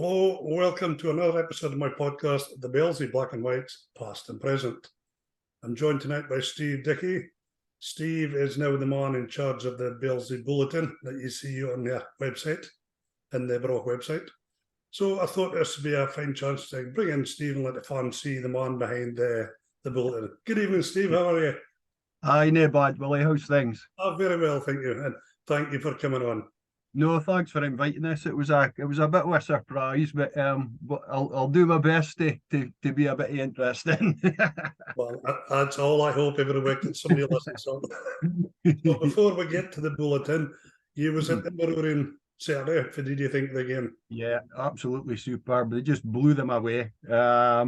Hello, welcome to another episode of my podcast, The Belzy Black and Whites, Past and Present. I'm joined tonight by Steve Dickie. Steve is now the man in charge of the Belzy Bulletin that you see on the website, in the Broch website. So I thought this would be a fine chance to bring in Steve and let the fans see the man behind the bulletin. Good evening, Steve. How are you? Hi, no bad, Willie. How's things? Oh, very well, thank you. And thank you for coming on. No, thanks for inviting us. It was a bit of a surprise, but I'll do my best to be a bit interesting. Well, that's all I hope every week that somebody listens. So before we get to the bulletin, you was at the Maroon Saturday. What did you think of the game? Yeah, absolutely superb. They just blew them away. What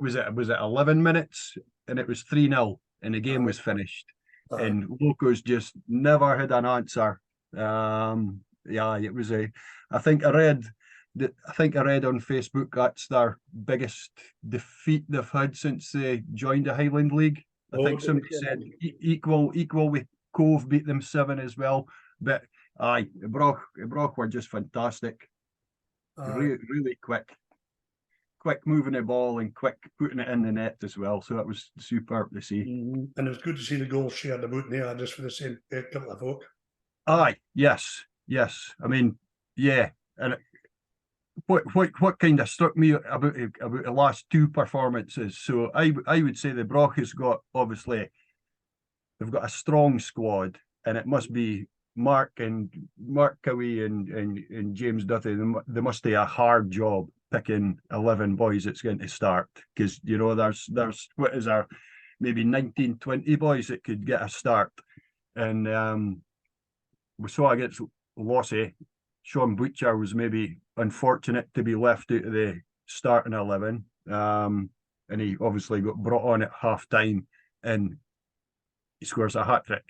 was it? Was it 11 minutes? And it was 3-0 and the game was finished. And Locos just never had an answer. It was I think I read on Facebook that's their biggest defeat they've had since they joined the Highland League. I think somebody said equal with Cove beat them 7 as well. But Broch were just fantastic. Really quick moving the ball and quick putting it in the net as well. So that was superb to see. And it was good to see the goal shared about there just for the same couple of folk. Yes. I mean, yeah. And what kind of struck me about the last two performances. So I would say the Broch has got, obviously, they've got a strong squad, and it must be Mark Cowie and James Duthie. They must do a hard job picking 11 boys that's going to start, because there's what is there, maybe 19, 20 boys that could get a start. And we saw against Lossy, Sean Butcher was maybe unfortunate to be left out of the starting 11, and he obviously got brought on at half time and he scores a hat-trick.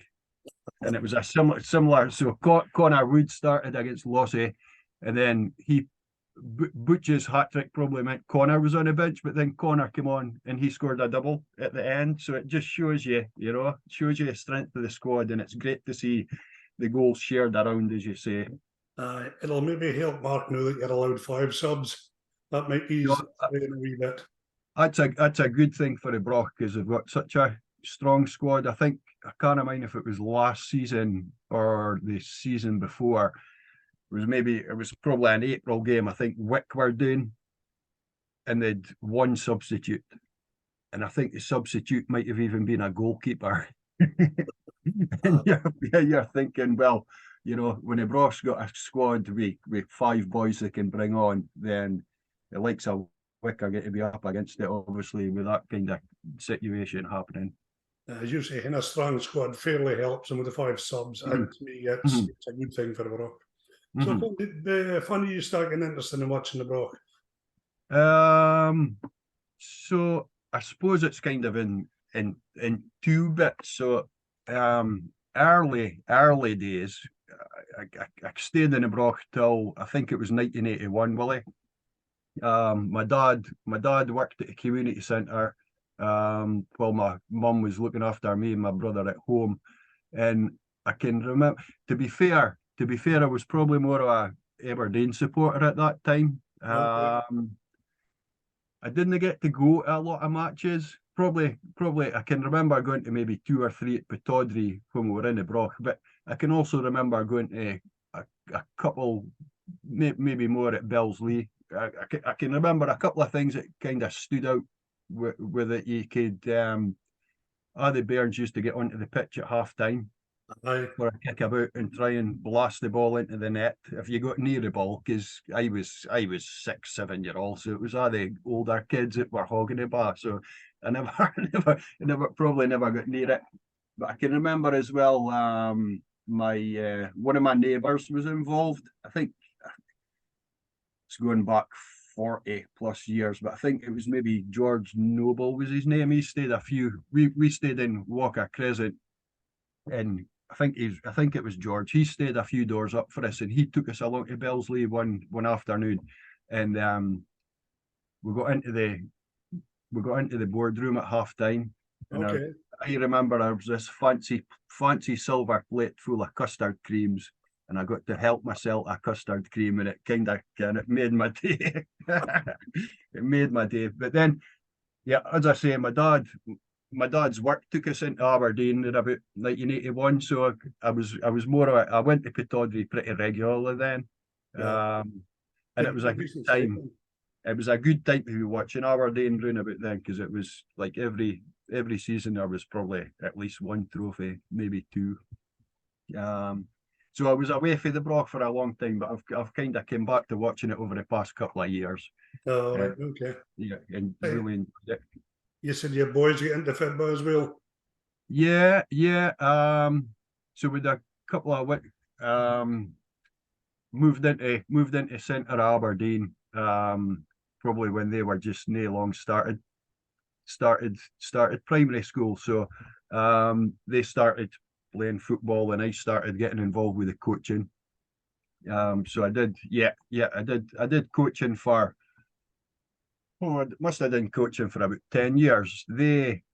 And it was a similar. So Connor Wood started against Lossy, and then Butch's hat-trick probably meant Connor was on the bench, but then Connor came on and he scored a double at the end. So it just shows you, shows you the strength of the squad, and it's great to see the goals shared around, as you say. It'll maybe help Mark know that you're allowed 5 subs. That might ease it a wee bit. That's a good thing for the Broch, because they've got such a strong squad. I can't mind if it was last season or the season before. It was probably an April game. I think Wick were doing, and they'd one substitute, and I think the substitute might have even been a goalkeeper. And you're thinking, well, when the Broch's got a squad with 5 boys they can bring on, then the likes of Wick are going to be up against it, obviously, with that kind of situation happening. As you say, in a strong squad fairly helps them with the 5 subs, and to me, it's a good thing for the Broch. So when did you start getting interested in watching the Broch? So I suppose it's kind of in 2 bits. So early days, I stayed in the Broch till I think it was 1981, Willie. My dad worked at a community centre while my mum was looking after me and my brother at home. And I can remember, to be fair, I was probably more of a Aberdeen supporter at that time. I didn't get to go to a lot of matches. Probably I can remember going to maybe 2 or 3 at Pataudry when we were in the Broch, but I can also remember going to a couple, maybe more at Bellslea. I can remember a couple of things that kind of stood out with it. You could, the Bairns used to get onto the pitch at half time for a kick about and try and blast the ball into the net if you got near the ball, because I was 6, 7 year old, so it was all the older kids that were hogging the bar. So I probably never got near it. But I can remember as well, my one of my neighbours was involved. I think it's going back 40 plus years, but I think it was maybe George Noble was his name. He stayed we stayed in Walker Crescent, and I think it was George. He stayed a few doors up for us, and he took us along to Bellslea one afternoon, and we got into the boardroom at half time. And I remember there was this fancy silver plate full of custard creams, and I got to help myself a custard cream, and it made my day. It made my day. But then, yeah, as I say, my dad's work took us into Aberdeen in about 1981, so I was more of I went to Pittodrie pretty regularly then, Yeah. and it was a good time. It was a good time to be watching Aberdeen round about then, because it was like every season there was probably at least one trophy, maybe two. So I was away from the Broch for a long time, but I've kind of came back to watching it over the past couple of years. Oh, right, okay. Yeah, and Hey, really enjoyed it. you said your boys get into football as well. Yeah, yeah. So with a couple of moved into centre Aberdeen. Probably when they were just nae long started primary school. So they started playing football, and I started getting involved with the coaching. So I did, I did coaching for. Oh, I must have done coaching for about 10 years. They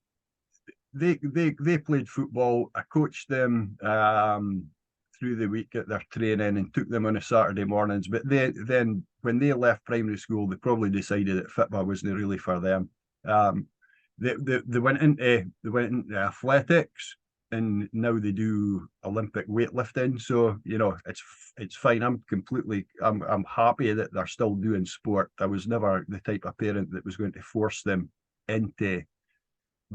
played football. I coached them through the week at their training and took them on a Saturday mornings. But then when they left primary school, they probably decided that football wasn't really for them. They went into athletics, and now they do Olympic weightlifting. So it's fine. I'm happy that they're still doing sport. I was never the type of parent that was going to force them into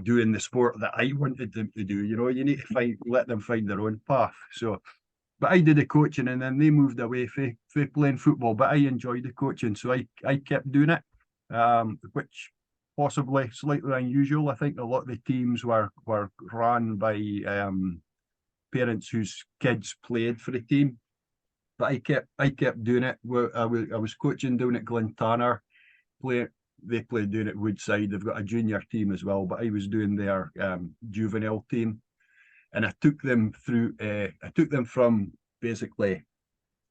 doing the sport that I wanted them to do. You need to let them find their own path. So, but I did the coaching, and then they moved away from playing football. But I enjoyed the coaching, so I kept doing it, which possibly slightly unusual. I think a lot of the teams were run by parents whose kids played for the team. But I kept doing it. I was coaching down at Glentanner, they played down at Woodside. They've got a junior team as well, but I was doing their juvenile team, and I took them from basically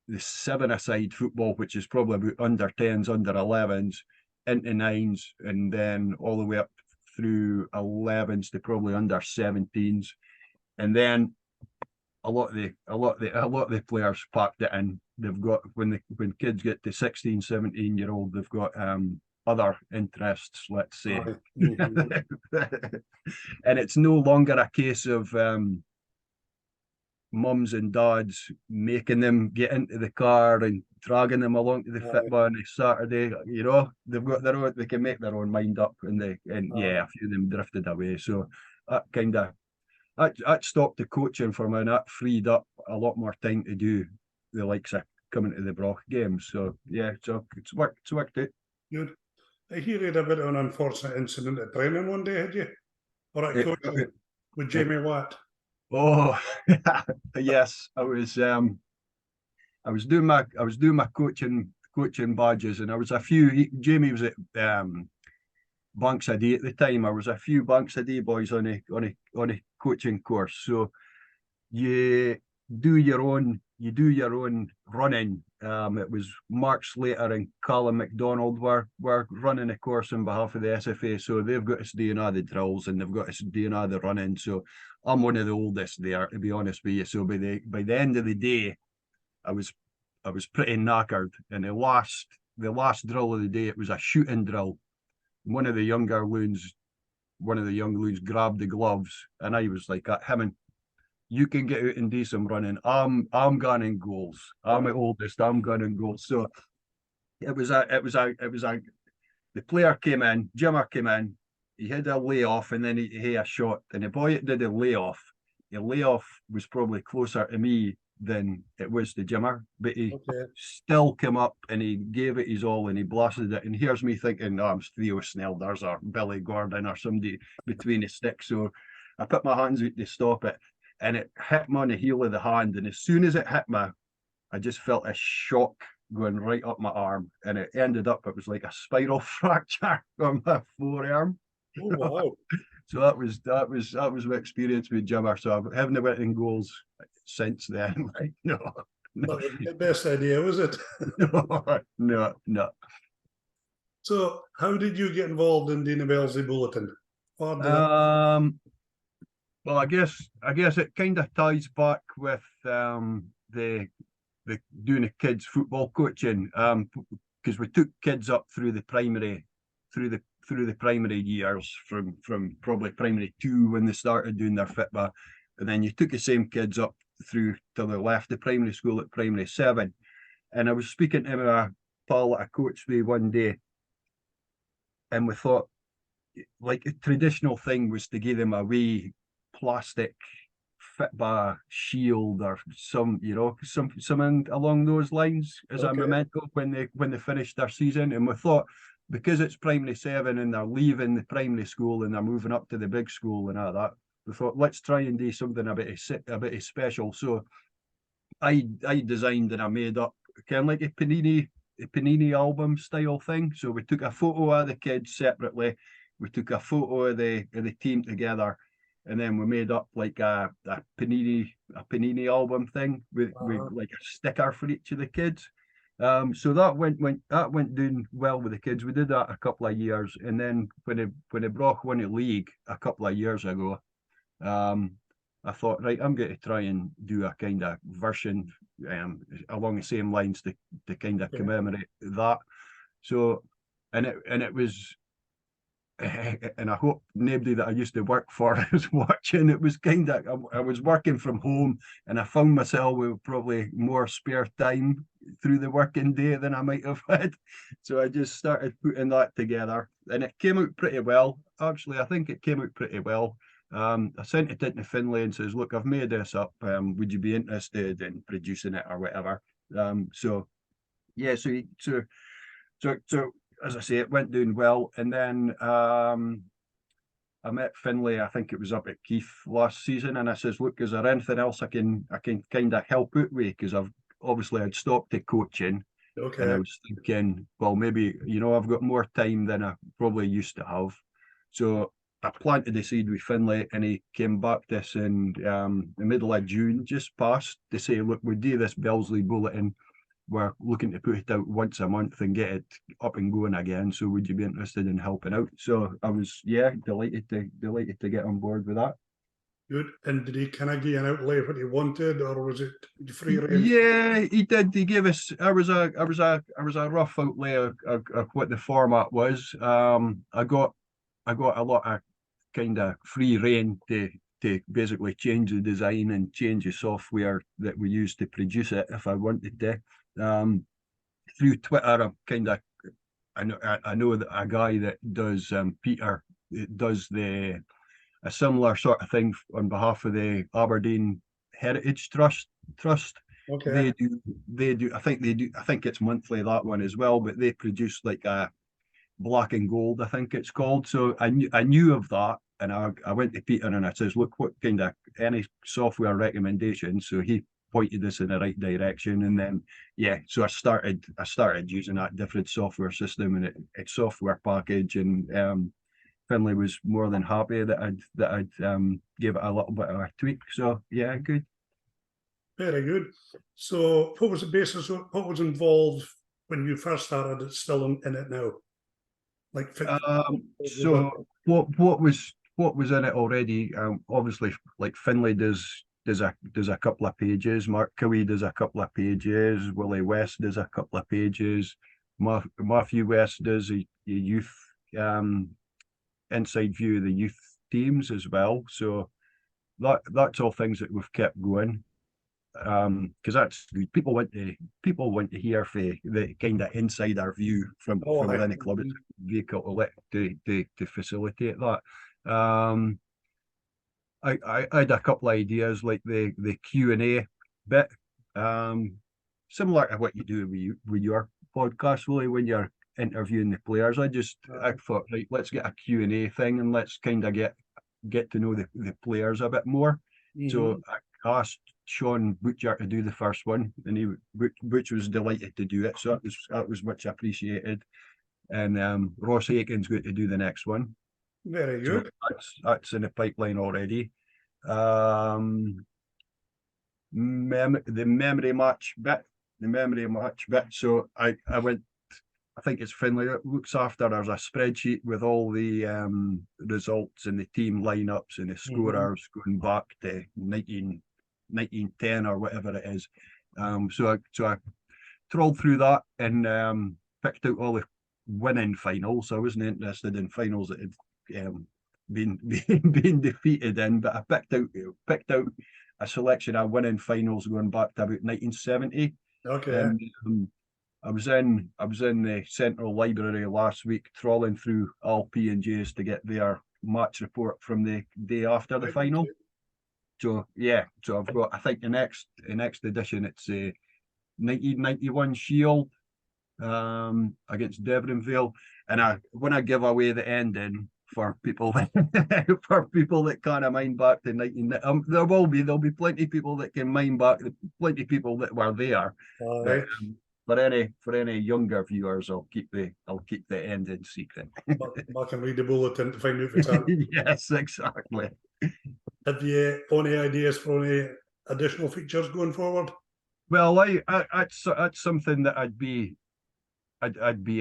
the 7-a-side football, which is probably about under 10s, under 11s, into 9s, and then all the way up through 11s to probably under 17s, and then a lot of the players packed it in. They've got when kids get to 16, 17-year-old, they've got other interests, let's say. And it's no longer a case of mums and dads making them get into the car and dragging them along to the football on a Saturday. They've got their own, they can make their own mind up, and a few of them drifted away. So that stopped the coaching for me, and that freed up a lot more time to do the likes of coming to the Broch games. So yeah, so it's worked out. Good. I hear you had a bit of an unfortunate incident at training one day, had you? Or at coaching with Jamie Watt? Oh, yes. I was doing my coaching badges, and I was Jamie was at Banks a Day at the time. I was a few Banks a Day boys on a coaching course. So you do your own running. It was Mark Slater and Callum McDonald were running a course on behalf of the SFA. So they've got us doing all the drills, and they've got us doing all the running. So I'm one of the oldest there, to be honest with you. So by the end of the day, I was pretty knackered. And the last drill of the day, it was a shooting drill. One of the young loons grabbed the gloves, and I was like, "Him, you can get out and do some running. I'm gunning goals. I'm the oldest. I'm gunning goals." So it was the player came in, Jimmer came in. He had a layoff, and then he had a shot. And the boy that did the layoff was probably closer to me than it was to Jimmer, but he still came up and he gave it his all, and he blasted it. And here's me thinking, I'm Theo Snelders or Billy Gordon or somebody between the sticks. So I put my hands out to stop it, and it hit me on the heel of the hand. And as soon as it hit me, I just felt a shock going right up my arm, and it was like a spiral fracture on my forearm. Oh wow! So that was my experience with Jimmer. So I haven't went in goals since then. Like, no. That was the best idea, was it? No. So, how did you get involved in Dina Bellsy Bulletin? Well, I guess it kind of ties back with the doing the kids football coaching, because we took kids up through the primary years from probably primary 2 when they started doing their fitba, and then you took the same kids up through till they left the primary school at primary 7. And I was speaking to my pal that I coached me one day, and we thought, like, a traditional thing was to give them a wee plastic fitba shield or something along those lines as a memento when they finished their season. And we thought, because it's primary 7 and they're leaving the primary school and they're moving up to the big school and all that, we thought, let's try and do something a bit of special. So I designed and I made up kind of like a Panini album style thing. So we took a photo of the kids separately, we took a photo of the team together, and then we made up like a Panini album thing with like a sticker for each of the kids. So that went doing well with the kids. We did that a couple of years, and then when they brought won the league a couple of years ago, I thought, right, I'm going to try and do a kind of version along the same lines to kind of commemorate that. So, and it was, and I hope nobody that I used to work for is watching. It was kind of, I was working from home, and I found myself with probably more spare time through the working day than I might have had. So I just started putting that together, and it came out pretty well. Actually, I think it came out pretty well. I sent it into Finlay and says, look, I've made this up. Would you be interested in producing it or whatever? So as I say, it went doing well. And then I met Finlay, I think it was up at Keith last season, and I says, look, is there anything else I can kind of help out with? Because I'd stopped at coaching. And I was thinking, well, maybe, I've got more time than I probably used to have. So I planted the seed with Finlay, and he came back to us in the middle of June, just past, to say, look, we do this Belsley Bulletin. We're looking to put it out once a month and get it up and going again. So would you be interested in helping out? So I was, delighted to get on board with that. Good. And did he kind of give an outlay what he wanted, or was it free range? Yeah, he did. He gave us. I was a rough outlay of what the format was. I got a lot of kind of free rein to basically change the design and change the software that we use to produce it if I wanted to. Through Twitter, I know that a guy that does Peter does a similar sort of thing on behalf of the Aberdeen Heritage Trust. Okay. They do. I think it's monthly, that one as well. But they produce like a black and gold, I think it's called. So I knew of that, and I went to Peter and I says, look, what kind of any software recommendations? So he pointed us in the right direction, and then so I started using that different software system and its software package, and Finlay was more than happy that I'd give it a little bit of a tweak. So yeah, good. Very good. So what was the basis? What was involved when you first started? It's still in it now. Like so what was in it already? Obviously, like Finlay does a couple of pages. Mark Cowie does a couple of pages. Willie West does a couple of pages. Matthew West does a youth inside view of the youth teams as well. So that's all things that we've kept going. Because that's good. People want to hear for the kind of insider view from within the club. It's a vehicle to facilitate that. I had a couple of ideas like the Q&A bit, similar to what you do with your podcast, really, when you're interviewing the players. I thought, right, let's get a Q&A thing and let's kind of get to know the players a bit more. Mm-hmm. So I asked Sean Butcher to do the first one, and Butch was delighted to do it. So that was much appreciated. And Ross Aiken's going to do the next one. Very good. So that's in the pipeline already. The memory match bit. So I went. I think it's Finlay that looks after. There's a spreadsheet with all the results and the team lineups and the scorers going back to 1910 or whatever it is. So I trolled through that and picked out all the winning finals. I wasn't interested in finals that had been been defeated in, but I picked out a selection of winning finals going back to about 1970. Okay. And I was in the Central Library last week trawling through all P&Js to get their match report from the day after the final. So yeah, so I've got, I think the next edition, it's a 1991 Shield against Devonvale, and when I give away the ending for people for people that can't mind back to 19, there'll be plenty of people that can mind back, plenty of people that were there. But, for any younger viewers, I'll keep the ending secret. I can read the bulletin to find out if it's happening. Yes, exactly. Have you any ideas for any additional features going forward? Well, that's something that I'd be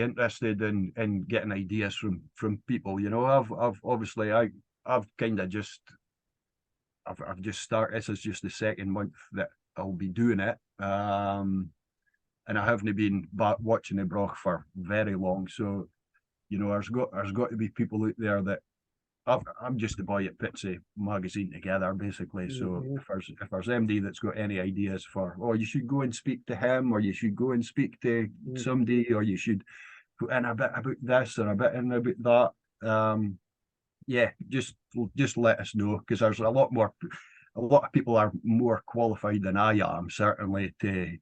interested in getting ideas from people. You know, I've obviously I've kind of just I've just started. This is just the second month that I'll be doing it. And I haven't been back watching the Broch for very long. So, you know, there's got to be people out there that I'm just the boy that puts a magazine together, basically. So if there's MD that's got any ideas for, oh, you should go and speak to him, or you should go and speak to somebody, or you should put in a bit about this or a bit in about that. Yeah, just let us know, because there's a lot of people are more qualified than I am, certainly, to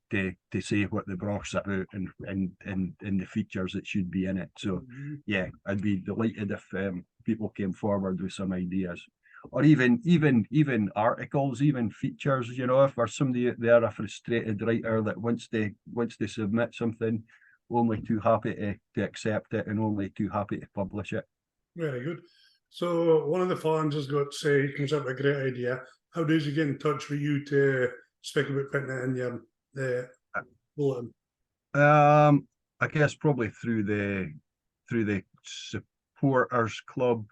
say what the Broch's about and the features that should be in it. So yeah, I'd be delighted if people came forward with some ideas, or even articles, even features. You know, if there's somebody out there, a frustrated writer that wants to submit something, only too happy to accept it, and only too happy to publish it. Very good. So one of the fans has got to say, he comes up with a great idea. How does he get in touch with you to speak about putting it in your bulletin? I guess probably through the supporters club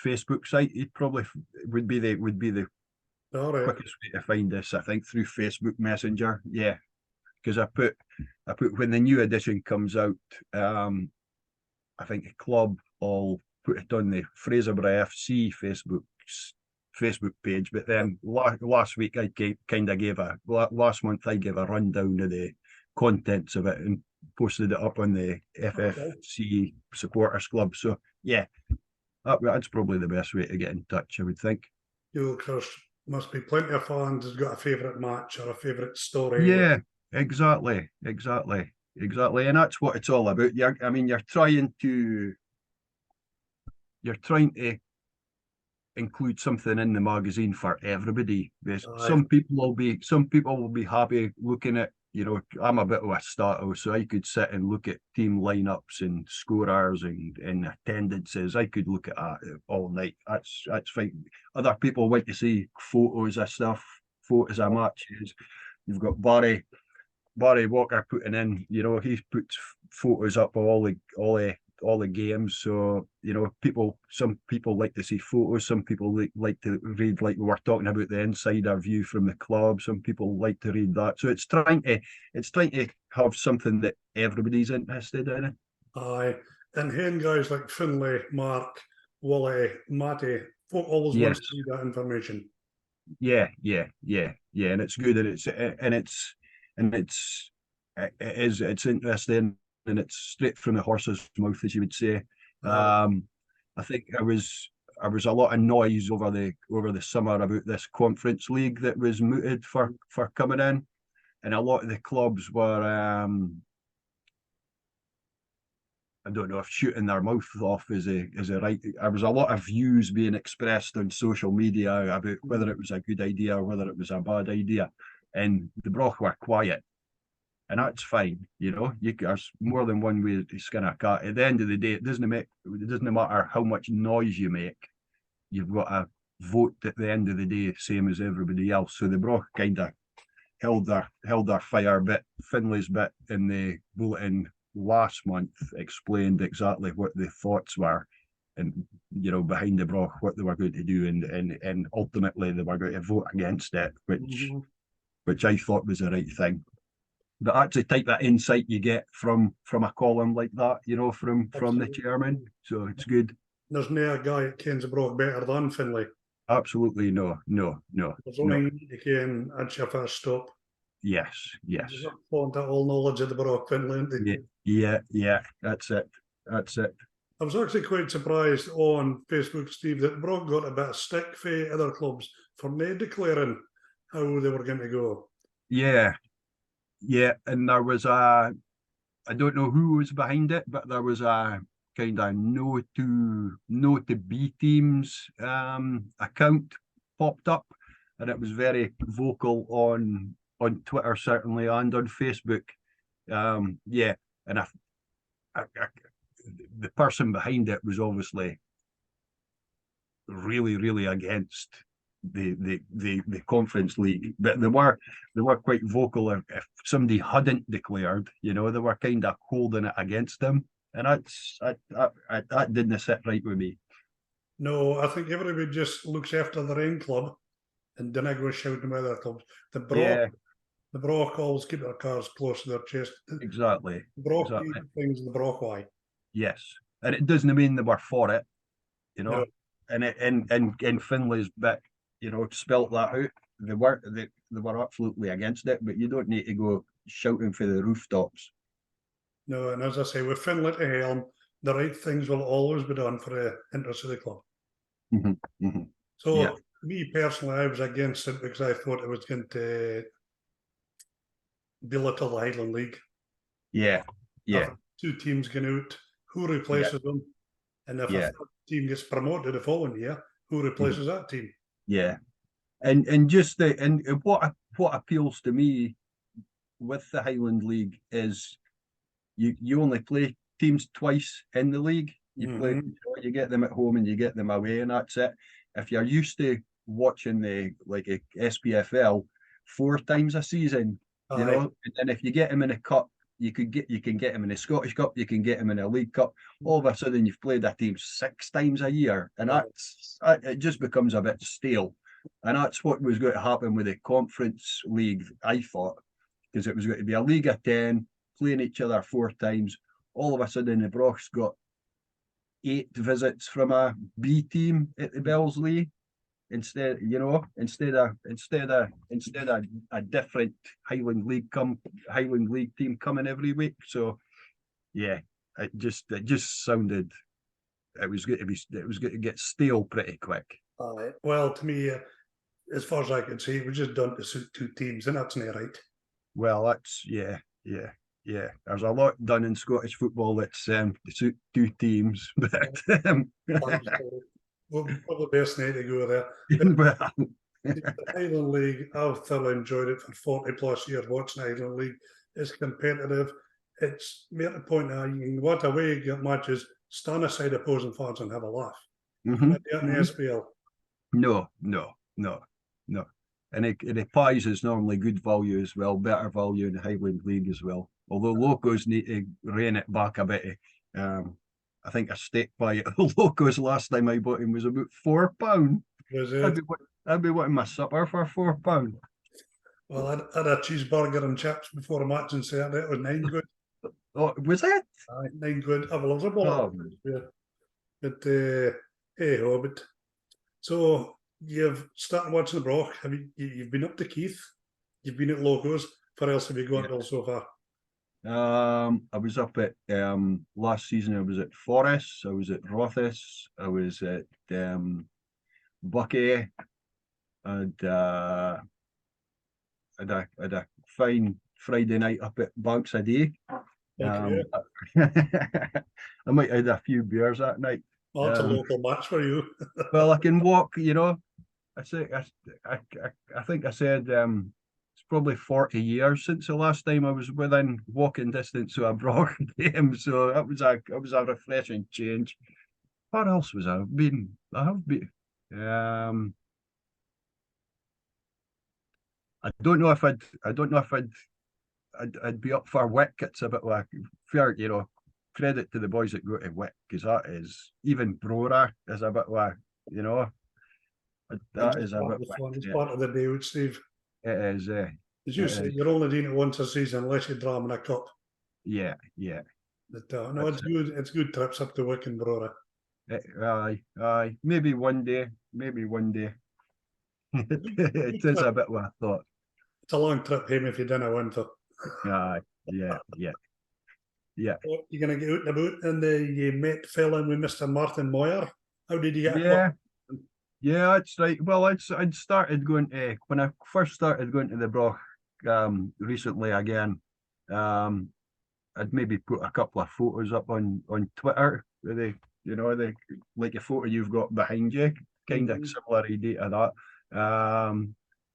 Facebook site. It probably would be the quickest way to find us. I think through Facebook Messenger. Yeah, because I put when the new edition comes out. I think the club will put it on the Fraserburgh FC Facebook page, but then last week last month I gave a rundown of the contents of it and posted it up on the FFC supporters club. So yeah, that's probably the best way to get in touch, I would think. There must be plenty of fans who's got a favourite match or a favourite story. Yeah, exactly, and that's what it's all about. You're trying to include something in the magazine for everybody. Some people will be happy looking at, you know, I'm a bit of a stato, so I could sit and look at team lineups and scorers and attendances. I could look at that all night. That's fine. Other people want to see photos of stuff, photos of matches. You've got Barry Walker putting in, you know, he puts photos up of all the games. So, you know, some people like to see photos, some people like to read, like we were talking about, the insider view from the club. Some people like to read that. So it's trying to have something that everybody's interested in. Aye. And hearing guys like Finlay, Mark, Wally, Matty, folk always want to see that information. Yeah. And it's good, and it's interesting, and it's straight from the horse's mouth, as you would say. I think there was a lot of noise over the summer about this Conference League that was mooted for coming in, and a lot of the clubs were I don't know if shooting their mouth off is a right. There was a lot of views being expressed on social media about whether it was a good idea or whether it was a bad idea, and the Broch were quiet. And that's fine, you know. There's more than one way to skin a cat. At the end of the day, it doesn't matter how much noise you make. You've got to vote at the end of the day, same as everybody else. So the Broch kind of held their fire bit. Finlay's bit in the bulletin last month explained exactly what the thoughts were, and, you know, behind the Broch, what they were going to do, and ultimately they were going to vote against it, which which I thought was the right thing. But actually, take that insight you get from a column like that, from the Absolutely. chairman. So it's good. There's no guy at Kensbrook better than Finlay. Absolutely no. There's only you can, that's your first stop. Yes. You've got flaunt that all knowledge of the Brock Finlay. Yeah. That's it. I was actually quite surprised on Facebook, Steve, that Brock got a bit of stick for other clubs for not declaring how they were going to go. Yeah. And there was I don't know who was behind it, but there was a kind of no to B teams account popped up, and it was very vocal on Twitter certainly and on Facebook. And the person behind it was obviously really against the conference league, but they were quite vocal. If somebody hadn't declared, they were kind of holding it against them, and that didn't sit right with me. No, I think everybody just looks after their own club and then I go shouting about their clubs. The Brock always keep their cards close to their chest. Exactly. The Brock things the Brock way. Yes, and it doesn't mean they were for it, No. And in Finlay's bit, spelt that out. They were absolutely against it, but you don't need to go shouting for the rooftops. No, and as I say, with Finlay to helm, the right things will always be done for the interest of the club. So, me personally, I was against it because I thought it was going to belittle the Highland League. Yeah. Two teams going out, who replaces them? And if a third team gets promoted the following year, who replaces that team? Yeah, and just what appeals to me with the Highland League is you only play teams twice in the league. You play, you get them at home and you get them away, and that's it. If you're used to watching a SPFL 4 times a season, and then if you get them in a cup, you can get them in a Scottish Cup, you can get them in a League Cup. All of a sudden, you've played a team 6 times a year, and it just becomes a bit stale. And that's what was going to happen with the Conference League, I thought, because it was going to be a League of 10 playing each other 4 times. All of a sudden, the Broch's got 8 visits from a B team at the Belsley. Instead of a different Highland League team coming every week. So yeah, it just sounded it was going to get stale pretty quick. Well, to me, as far as I can see, it was just done to suit 2 teams, and that's not right. Well, that's yeah. There's a lot done in Scottish football that's to suit 2 teams, but Well, probably best need to go there. The Highland League, I've thoroughly enjoyed it for 40 plus years watching the Highland League. It's competitive. It's made a point now you can watch away matches, stand aside opposing fans and have a laugh. In the SPL. No. And the pies is normally good value as well, better value in the Highland League as well. Although locos need to rein it back a bit. I think a steak pie at Locos last time I bought him was about £4. I'd be wanting my supper for £4. Well, I had a cheeseburger and chips before a match on Saturday. It was £9. Oh, was it? £9. I was a ball. But hey ho, but so you've started watching the Broch. Have you've been up to Keith? You've been at Locos. Where else have you gone till so far? I was up at last season. I was at Forest. I was at Rothes. I was at Bucky. And had a fine Friday night up at Banks a Day. I might have had a few beers that night. Well, that's a local match for you. Well, I can walk. I think I said it's probably 40 years since the last time I was within walking distance to a Broch game. So that was a refreshing change. What else was I been? I have been. I don't know if I'd be up for Wick. It's a bit like fair, credit to the boys that go to Wick, because that is, even Brora is a bit like, that is a bit it's part of the day with Steve. It is, As you say, you're only doing it once a season unless you're dramming a cup. Yeah, yeah. But, no, it's good. It's good trips up to Wickenborough. Aye. Maybe one day. Maybe one day. It is a bit what I thought. It's a long trip home if you didn't winter. Aye, yeah. You're going to get out and about, and you met fell in with Mr. Martin Moyer. How did you get? Yeah, that's right. Well, I'd started going to when I first started going to the Broch recently again. I'd maybe put a couple of photos up on Twitter where they like a photo you've got behind you, kind of similar idea to that.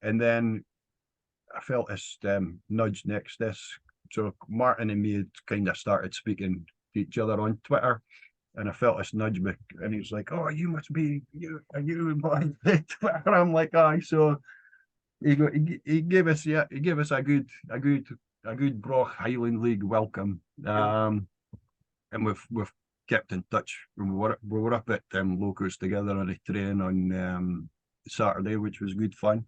And then I felt this nudge next this. So Martin and me had kind of started speaking to each other on Twitter, and I felt this nudge, and he was like, "Oh, you must be you. Are you my Twitter?" I'm like, "Aye." So he gave us a good Broch Highland League welcome, and we've kept in touch. We were up at Locos together on a train on Saturday, which was good fun.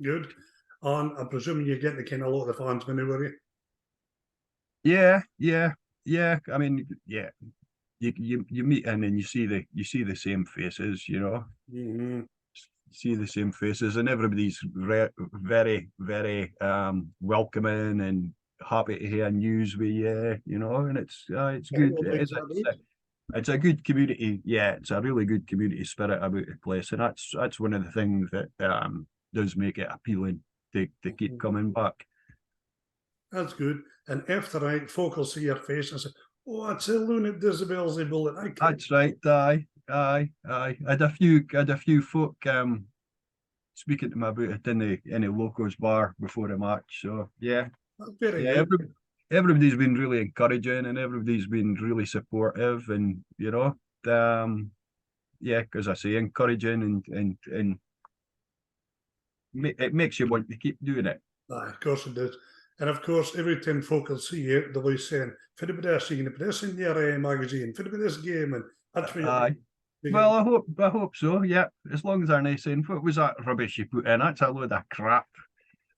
Good. And I'm presuming you're getting to kind of a lot of the fans were you? Yeah. I mean, yeah. You meet in and you see the same faces, see the same faces, and everybody's very welcoming and happy to hear news with you, and it's good. It's a good community. Yeah, it's a really good community spirit about the place, and that's one of the things that does make it appealing to keep coming back. That's good. And after night, folk will see your face and say, "Oh, it's a Lunatic Disability Bullet." That's right. Aye. I had a few folk speaking to me about it in the Locos bar before the match. So yeah, that's very good. Everybody's been really encouraging and everybody's been really supportive, and as I say, encouraging and it makes you want to keep doing it. Aye, of course it does. And of course, every time folk will see you, they'll be saying, "For anybody else, you can put this in your magazine, for anybody this game," and that's what well, I hope so. Yeah, as long as they're nice. And what was that rubbish you put in? That's a load of crap.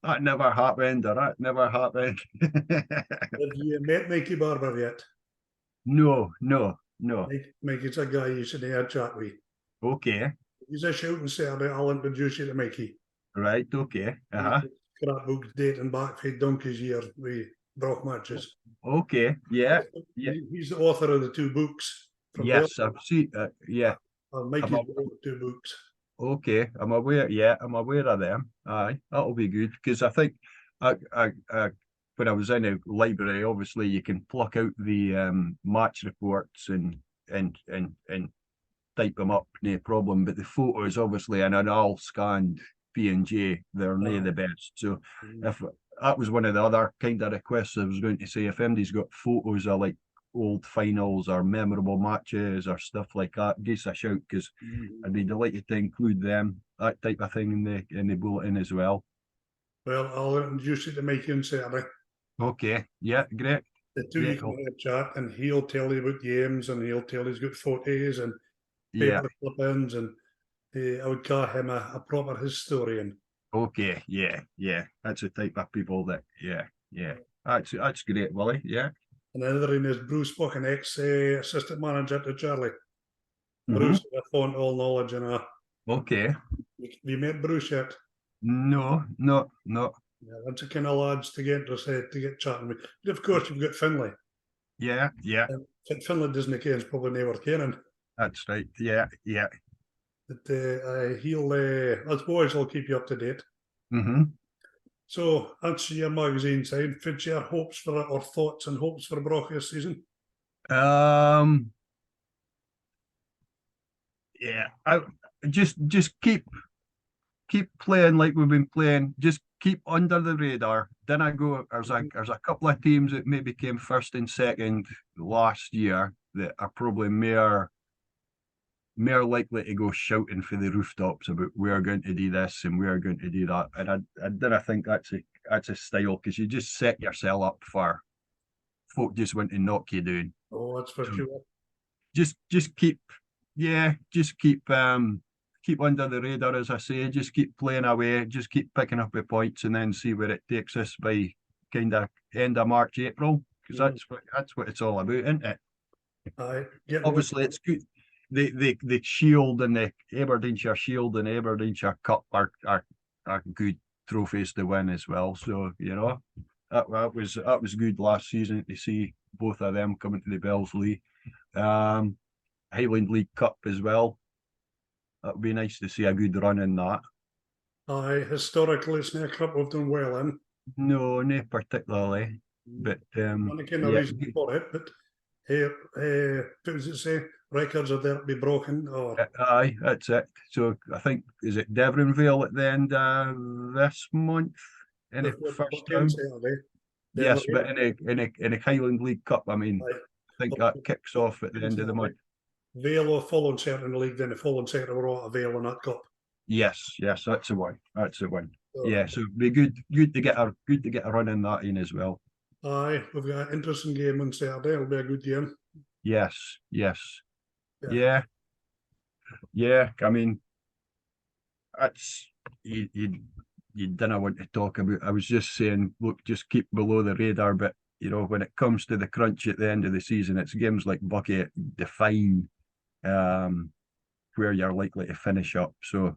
That never happened, or that never happened. Have you met Mikey Barber yet? No. Mikey's a guy you should have a chat with. Okay. He's a shouting Saturday. I'll introduce you to Mikey. Right. Okay. Scrapbooks dating back for donkey's years with Broch matches. Okay. Yeah. He's the author of the two books. Yes, I've seen. Yeah. Mikey's wrote the two books. Okay, I'm aware. Yeah, I'm aware of them. Aye, that'll be good because I think when I was in a library, obviously you can pluck out the match reports and type them up, no problem. But the photos, obviously, in an all scanned P&J, they're no the best. So if that was one of the other kind of requests I was going to say, if anybody's got photos of like old finals or memorable matches or stuff like that, give us a shout because I'd be delighted to include them, that type of thing in the bulletin as well. Well, I'll introduce you to Mikey on Saturday. Okay, yeah, great. The two you can have a chat, and he'll tell you about games, and he'll tell he's got photos and paper clip-ins, and I would call him a proper historian. Okay, yeah, that's the type of people that, that's great, Willie, yeah. And the other one is Bruce Buchan, ex-assistant manager to Charlie. Bruce is a font of all knowledge and okay. Have you met Bruce yet? No. Yeah, that's the kind of lads to get chatting with. But of course, you've got Finlay. Yeah. If Finlay doesn't care, it's probably never caring. That's right. Yeah. But he'll, us boys will keep you up to date. So that's your magazine side. What's your hopes for or thoughts and hopes for Broch this season? Yeah, I just keep playing like we've been playing. Just keep under the radar. Then I go. There's a couple of teams that maybe came first and second last year that are probably more likely to go shouting for the rooftops about we are going to do this and we are going to do that. And I don't think that's a style because you just set yourself up for folk just want to knock you down. Oh, that's for sure. Just keep keep under the radar, as I say, just keep playing away, just keep picking up the points, and then see where it takes us by kind of end of March, April, because that's what it's all about, isn't it? Obviously, it's good. The Shield and the Aberdeenshire Shield and Aberdeenshire Cup are good trophies to win as well. So that was good last season to see both of them coming to the Belsley. Highland League Cup as well. That would be nice to see a good run in that. Historically, it's not a cup we've done well in. No, not particularly. But I can't reason for it, but what does it say? Records are there to be broken, or aye, that's it. So I think, is it Devon Vale at the end of this month in the first round? Yes, but in a Highland League Cup, I mean, I think that kicks off at the end of the month. Vale or Fulham Centre in the league, then the Fulham Centre were out of Vale in that cup. Yes, that's the one. That's the one. Yeah, so it'd be good to get a run in that in as well. Aye, we've got an interesting game on Saturday. It'll be a good game. Yes. Yeah. I mean, that's you didn't want to talk about. I was just saying, look, just keep below the radar. But when it comes to the crunch at the end of the season, it's games like Bucky define where you're likely to finish up. So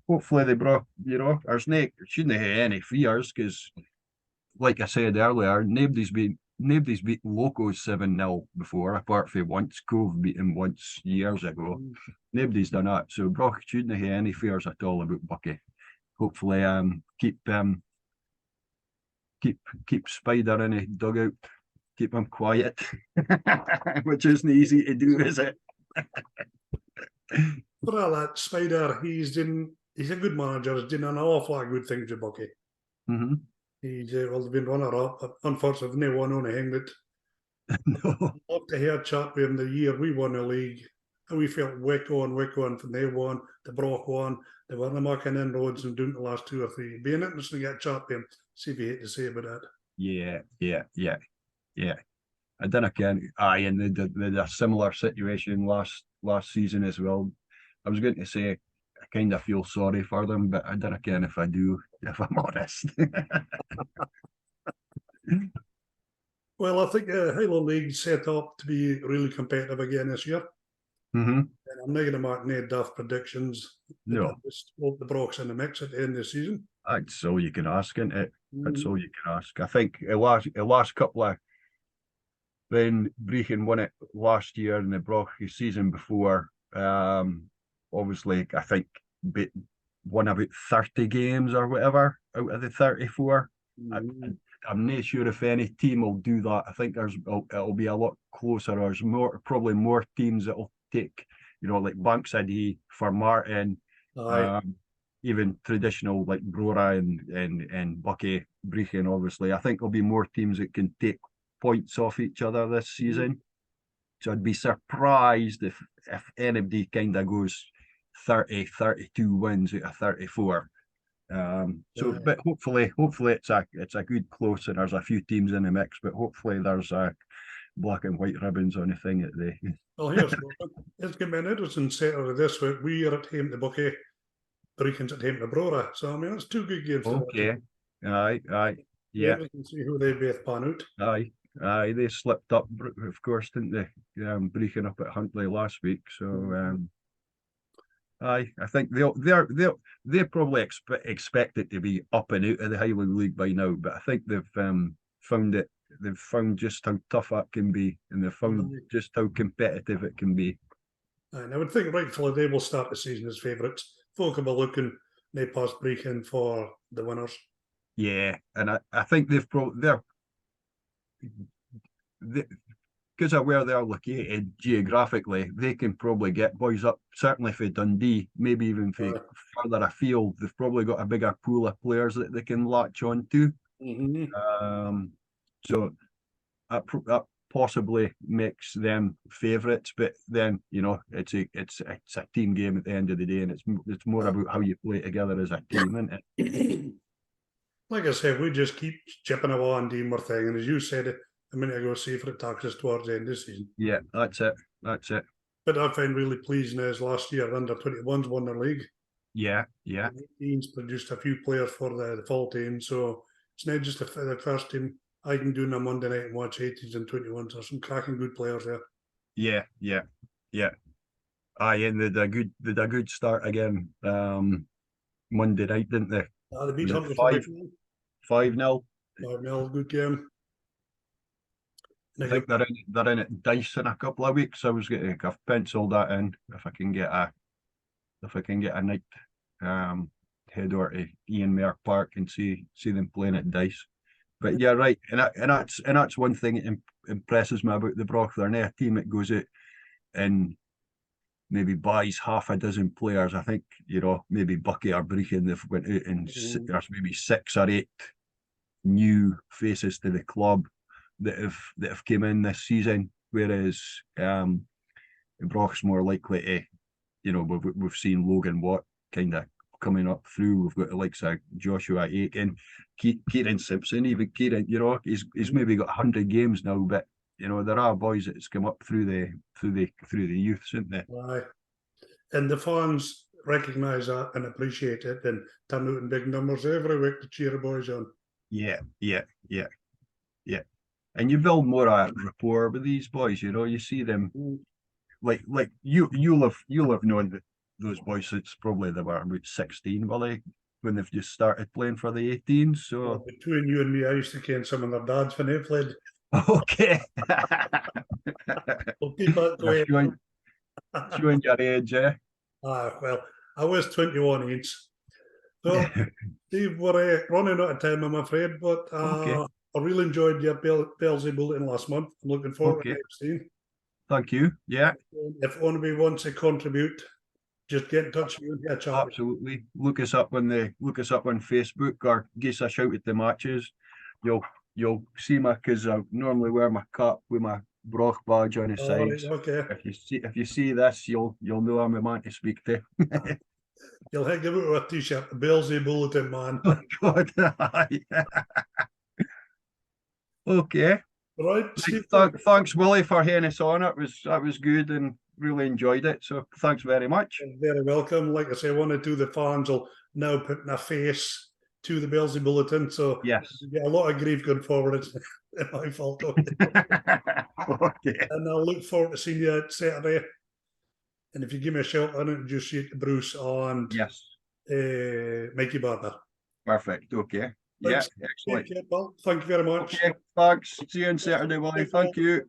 hopefully they brought, shouldn't have any fears, because like I said earlier, nobody's beat Locos 7-0 before, apart from once. Cove beat him once years ago. Nobody's done that. So Brock shouldn't have any fears at all about Bucky. Hopefully keep Spider in a dugout, keep him quiet, which isn't easy to do, is it? For all that, Spider, he's a good manager. He's done an awful lot of good things with Bucky. Mm-hmm. He's been runner-up, but unfortunately, no one on anything. But no. Love to hear chat with him the year we won the league, and we felt wick on from they won, the Brock won. They weren't marking inroads and doing the last 2 or 3. It'd be interesting to get chat with him, see if he had to say about that. Yeah. I didn't again. And they did a similar situation last season as well. I was going to say I kind of feel sorry for them, but I don't again if I'm honest. Well, I think Highland League set up to be really competitive again this year. Mm-hmm. And I'm not going to mark any daft predictions. No. Just hope the Brock's in the mix at the end of the season. That's all you can ask, isn't it? That's all you can ask. I think the last couple of, when Brechin won it last year and the Brock season before, obviously I think won about 30 games or whatever out of the 34. I'm not sure if any team will do that. I think it'll be a lot closer. There's probably more teams that will take, like Bankside for Martin, even traditional like Brora and Bucky, Brechin, obviously. I think there'll be more teams that can take points off each other this season. So I'd be surprised if anybody kind of goes 30, 32 wins out of 34. But hopefully it's a good close, and there's a few teams in the mix. But hopefully there's black and white ribbons on the thing at the. Well, it's going to be an interesting Saturday this week. We are at home to Bucky, Brechin's at home to Brora. So I mean, it's 2 good games. Okay. Aye. Yeah. We can see who they both pan out. Aye. They slipped up, of course, didn't they? Brechin up at Huntly last week. So. I think they probably expect it to be up and out of the Highland League by now, but I think they've found just how tough that can be, and they've found just how competitive it can be. And I would think rightfully they will start the season as favourites. Folk will be looking they past Brechin for the winners. Yeah, and I think they're because of where they're located geographically, they can probably get boys up, certainly for Dundee, maybe even for further afield. They've probably got a bigger pool of players that they can latch on to. So that possibly makes them favourites, but then it's a team game at the end of the day, and it's more about how you play together as a team, isn't it? Like I said, we just keep chipping away and doing more thing, and as you said a minute ago, see if it takes us towards the end of the season. Yeah, that's it. But I find really pleasing is last year under 21s won the league. Yeah, yeah. The 18s produced a few players for the full team, so it's not just the first team. I can do on a Monday night and watch 18s and 21s. There's some cracking good players there. Yeah, yeah, yeah. Aye, and they did a good start again. Monday night, didn't they? They beat Was it Huddersfield 5-0? 5-0, good game. I think they're in at Dice in a couple of weeks. I've penciled that in if I can get a night, head over to Ian Mayer Park and see them playing at Dice. But yeah, right, and that's one thing that impresses me about the Broch. They're not a team that goes out and maybe buys half a dozen players. I think, maybe Bucky or Brechin, they've went out and there's maybe 6 or 8 new faces to the club that have came in this season, whereas Broch's more likely to, we've seen Logan Watt kind of coming up through. We've got the likes of Joshua Aiken, Kieran Simpson, even Kieran, he's maybe got 100 games now, but there are boys that's come up through the youth, isn't there? Aye. And the fans recognise that and appreciate it and turn out in big numbers every week to cheer the boys on. Yeah. And you build more a rapport with these boys, you see them like you'll have known that those boys since probably they were about 16, when they've just started playing for the 18s. So well, between you and me, I used to ken some of their dads when they played. Okay. We'll keep that going. Showing your age, eh? Well, I was 21 inch. So, Steve, we're running out of time, I'm afraid, but Okay. I really enjoyed your Belsey Bulletin last month. I'm looking forward to next team. Thank you. Yeah. If anybody wants to contribute, just get in touch with you and get a chat. Absolutely. Look us up on Facebook or give us a shout at the matches. You'll see me because I normally wear my cap with my Broch badge on the sides. Right, okay. If you see this, you'll know I'm a man to speak to. You'll give it a t-shirt, the Belsey Bulletin, man. Oh God. Okay. Right, Steve. Thanks, Willie, for having us on. That was good and really enjoyed it. So thanks very much. You're very welcome. Like I say, 1 or 2 of the fans will now put a face to the Belsey Bulletin. So yes, you get a lot of grief going forward. It's my fault. Okay. And I'll look forward to seeing you Saturday. And if you give me a shout, I'll introduce you to Bruce and Mikey Barber. Perfect. Okay. Thanks. Yeah, excellent. Well, thank you very much. Okay, thanks. See you on Saturday, Willie. Thank you.